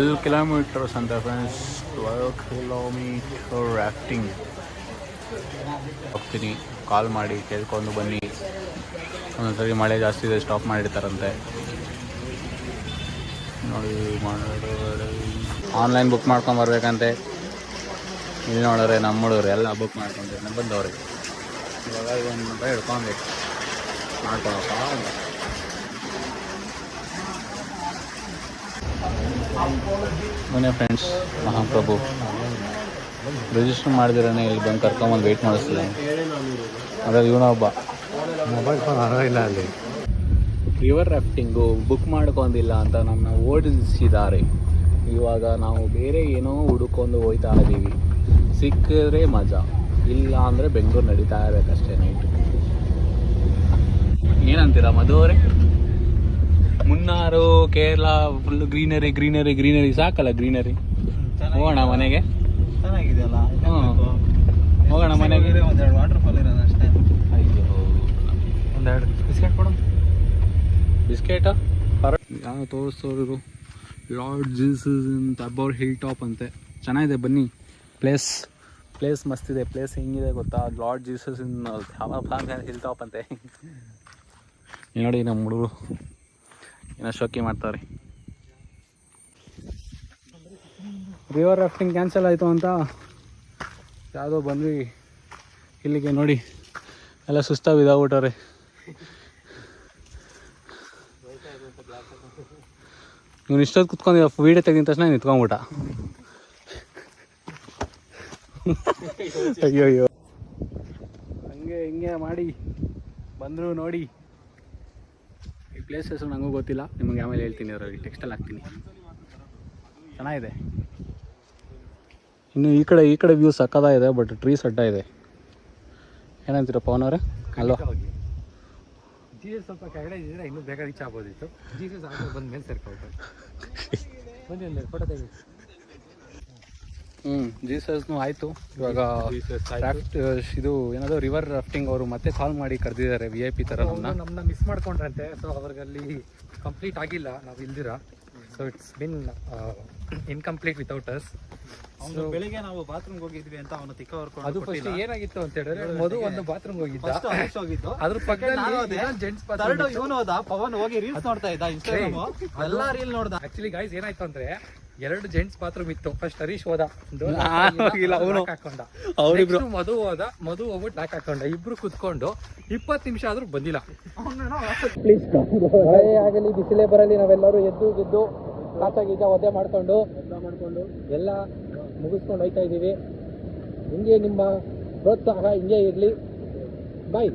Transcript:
12 kilometers ಅಂತ friends. 12 kilometre rafting ಹೋಗ್ತೀನಿ. ಕಾಲ್ ಮಾಡಿ ಕೇಳ್ಕೊಂಡು ಬನ್ನಿ. ಒಂದೊಂದ್ಸರಿ ಮಳೆ ಜಾಸ್ತಿ ಇದೆ, ಸ್ಟಾಪ್ ಮಾಡಿರ್ತಾರಂತೆ ನೋಡಿ. ಆನ್ಲೈನ್ ಬುಕ್ ಮಾಡ್ಕೊಂಡು ಬರ್ಬೇಕಂತೆ. ಇಲ್ಲಿ ನೋಡಿದ್ರೆ ನಮ್ಮ ಹುಡುಗರು ಎಲ್ಲ ಬುಕ್ ಮಾಡ್ಕೊಂಡಿರ್ತಾರೆ ಬಂದವ್ರೆ. ಇವಾಗ ಒಂದು ಹಿಡ್ಕೊಬೇಕು ಮಾಡ್ಕೊಳಪ್ಪ. ಮೊನ್ನೆ ಫ್ರೆಂಡ್ಸ್ ಮಹಾಪ್ರಭು ರಿಜಿಸ್ಟರ್ ಮಾಡಿದಿರೇ ಇಲ್ಲಿ ಬಂದು ಕರ್ಕೊಂಬಂದು ವೆಯ್ಟ್ ಮಾಡಿಸ್ತಿದ್ದೆ. ಅದ್ರಲ್ಲಿ ಇವನ ಒಬ್ಬ ಮೊಬೈಲ್ ಫೋನ್ ಇಲ್ಲ. ಅಲ್ಲಿ ರಿವರ್ ರಾಫ್ಟಿಂಗು ಬುಕ್ ಮಾಡ್ಕೊಂಡಿಲ್ಲ ಅಂತ ನಮ್ಮನ್ನ ಓಡಿಸಿದ್ದಾರೆ. ಇವಾಗ ನಾವು ಬೇರೆ ಏನೋ ಹುಡುಕೊಂಡು ಹೋಗ್ತಾ ಇದ್ದೀವಿ. ಸಿಕ್ಕಿದ್ರೆ ಮಜಾ, ಇಲ್ಲ ಅಂದರೆ ಬೆಂಗಳೂರು ನಡೀತಾ ಇರಬೇಕಷ್ಟೇ ನೈಟು. ಏನಂತೀರಾ ಮಧು ಅವರೇ? Munnar Kerala full greenery greenery greenery ಸಾಕಲ್ಲ ಗ್ರೀನರಿ. ಹೋಗೋಣ ಮನೆಗೆ. ಚೆನ್ನಾಗಿದೆಯಲ್ಲ. ಹೋಗೋಣ ಮನೆಗೆ. ಒಂದೆರಡು ವಾಟರ್ ಫಾಲ್ ಇರೋದು ಅಷ್ಟೇ. ಅಯ್ಯೋ, ಒಂದೆರಡು ಬಿಸ್ಕೆಟ್ ಕೊಡು. ಬಿಸ್ಕೆಟಾ ಯಾವ ತೋರಿಸೋರು? ಲಾರ್ಡ್ ಜೀಸಸ್ ಅಂತ ಅಬ್ಬವ್ರ ಹಿಲ್ ಟಾಪ್ ಅಂತೆ. ಚೆನ್ನಾಗಿದೆ, ಬನ್ನಿ. ಪ್ಲೇಸ್ ಮಸ್ತಿದೆ. ಪ್ಲೇಸ್ ಹೆಂಗಿದೆ ಗೊತ್ತಾ? ಲಾರ್ಡ್ ಜೀಸಸ್ ಇನ್ ಹಿಲ್ ಟಾಪ್ ಅಂತೆ. ನೋಡಿ ನಮ್ಮ ಹುಡುಗರು ಏನೋ ಶೋಕಿ ಮಾಡ್ತಾರೆ. ರಿವರ್ ರಾಫ್ಟಿಂಗ್ ಕ್ಯಾನ್ಸಲ್ ಆಯಿತು ಅಂತ ಯಾವುದೋ ಬಂದ್ವಿ ಇಲ್ಲಿಗೆ. ನೋಡಿ ಎಲ್ಲ ಸುಸ್ತಾಗಿ ಇದಾಗ್ಬಿಟ್ಟವ್ರೆ. ನೀವು ಇಷ್ಟೊತ್ತು ಕುತ್ಕೊಂಡು ವೀಡಿಯೋ ತೆಗೆದ ತಕ್ಷಣ ನಿಂತ್ಕೊಂಡ್ಬಿಟ್ಟ. ಅಯ್ಯೋ ಅಯ್ಯೋ, ಹಂಗೆ ಹಿಂಗೆ ಮಾಡಿ ಬಂದರು ನೋಡಿ. ಈ ಪ್ಲೇಸಸ್ ನನಗೂ ಗೊತ್ತಿಲ್ಲ, ನಿಮಗೆ ಆಮೇಲೆ ಹೇಳ್ತೀನಿ. ಅದರಲ್ಲಿ ಟೆಕ್ಸ್ಟಲ್ಲಿ ಹಾಕ್ತೀನಿ. ಚೆನ್ನಾಗಿದೆ. ಇನ್ನು ಈ ಕಡೆ ವ್ಯೂ ಸಕ್ಕತ್ತಾಗಿದೆ, ಬಟ್ ಟ್ರೀಸ್ ಅಡ್ಡ ಇದೆ. ಏನಂತೀರ ಪವನ್ ಅವರೇ? ಅಲ್ವಾ? ಜೀಸಸ್ ಸ್ವಲ್ಪ ಕೆಳಗಡೆ ಇದ್ದರೆ ಇನ್ನೂ ಬೇಗ ರೀಚ್ ಆಗ್ಬೋದಿತ್ತು. ಜೀಸಸ್ ಆಗ ಬಂದ ಮೇಲೆ ಸೇರ್ಕೊಳ್ತಾರೆ. ಬನ್ನಿ ಒಂದು ಫೋಟೋ ತೆಗಿ. ಜೀಸಸ್ನು ಆಯಿತು. ಇವಾಗ ಇದು ಏನಾದರೂ ರಿವರ್ ರಾಫ್ಟಿಂಗ್ ಅವರು ಮತ್ತೆ ಕಾಲ್ ಮಾಡಿ ಕರೆದಿದ್ದಾರೆ VIP ಥರ. ನಮ್ಮನ್ನ ಮಿಸ್ ಮಾಡ್ಕೊಂಡ್ರಂತೆ. ಸೊ ಅವ್ರಿಗಲ್ಲಿ ಕಂಪ್ಲೀಟ್ ಆಗಿಲ್ಲ, ನಾವು ಇಲ್ದಿರ. So it's been incomplete without us. ಅವನು ಬೆಳಿಗ್ಗೆ ನಾವು ಬಾತ್ರೂಮ್ಗೆ ಹೋಗಿದ್ವಿ ಅಂತ ಅವನು ತಿಕ್ಕ ಹೊರ್ಕೊಂಡು. ಅದು ಫಸ್ಟ್ ಏನಾಗಿತ್ತು ಅಂತ ಹೇಳಿದ್ರೆ, ಮಧು ಒಂದು ಬಾತ್ರೂಮ್ ಹೋಗಿದ್ದ. ಹೋಗಿದ್ದು ಅದ್ರ ಪಕ್ಕದಲ್ಲಿ ಜೆಂಟ್ಸ್ ಥರ್ಡ್ ಇವನು ಹೋದ. ಪವನ್ ಹೋಗಿ ರೀಲ್ಸ್ ನೋಡ್ತಾ ಇದ್ದ ಇನ್ಸ್ಟಾಗ್ರಾಮ್. ಎಲ್ಲಾ ರೀಲ್ ನೋಡ್ದ. ಆಕ್ಚುಲಿ ಗೈಸ್ ಏನಾಯ್ತು ಅಂದ್ರೆ, 2 ಜೆಂಟ್ಸ್ ಬಾತ್ರೂಮ್ ಇತ್ತು. ಫಸ್ಟ್ ಹರೀಶ್ ಹೋದ, ಹಾಕೊಂಡ. ಮಧು ಹೋದ, ಮಧು ಹೋಗ್ಬಿಟ್ಟು ಲಾಕ್ ಹಾಕೊಂಡ. ಇಬ್ರು ಕುತ್ಕೊಂಡು 20 ನಿಮಿಷ ಆದ್ರೂ ಬಂದಿಲ್ಲ. ಆಗಲಿ ಬಿಸಿಲೇ ಬರಲಿ, ನಾವೆಲ್ಲರೂ ಎದ್ದು ಗೆದ್ದು ಕಾಚಾಗೀಜ ಒದ್ದೆ ಮಾಡ್ಕೊಂಡು ಎಲ್ಲ ಮುಗಿಸ್ಕೊಂಡು ಹೋಯ್ತಾ ಇದ್ದೀವಿ. ಹಿಂಗೆ ನಿಮ್ಮ ಪ್ರೋತ್ಸಾಹ ಹಿಂಗೆ ಇರಲಿ. ಬಾಯ್.